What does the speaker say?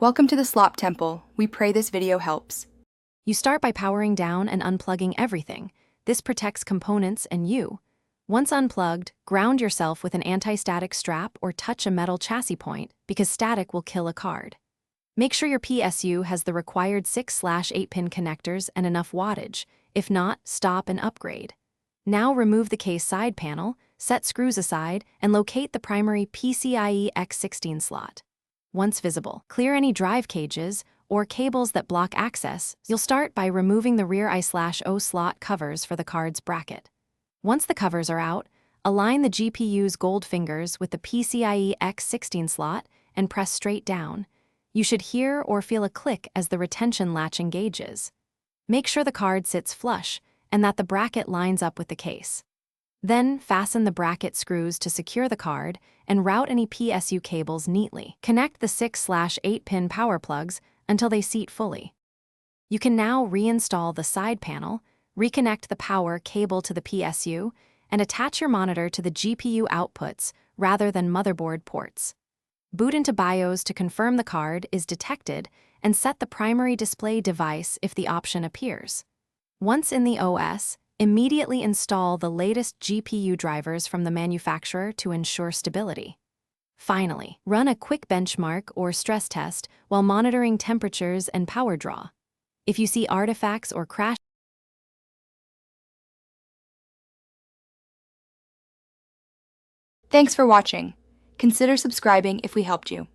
Welcome to the Slop Temple. We pray this video helps. You start by powering down and unplugging everything. This protects components and you. Once unplugged, ground yourself with an anti-static strap or touch a metal chassis point because static will kill a card. Make sure your PSU has the required 6/8-pin connectors and enough wattage. If not, stop and upgrade. Now remove the case side panel, set screws aside, and locate the primary PCIe X16 slot. Once visible, clear any drive cages or cables that block access. You'll start by removing the rear I/O slot covers for the card's bracket. Once the covers are out, align the GPU's gold fingers with the PCIe X16 slot and press straight down. You should hear or feel a click as the retention latch engages. Make sure the card sits flush and that the bracket lines up with the case. Then fasten the bracket screws to secure the card and route any PSU cables neatly. Connect the 6/8-pin power plugs until they seat fully. You can now reinstall the side panel, reconnect the power cable to the PSU, and attach your monitor to the GPU outputs rather than motherboard ports. Boot into BIOS to confirm the card is detected and set the primary display device if the option appears. Once in the OS, immediately install the latest GPU drivers from the manufacturer to ensure stability. Finally, run a quick benchmark or stress test while monitoring temperatures and power draw. If you see artifacts or crash, Thanks for watching. Consider subscribing if we helped you.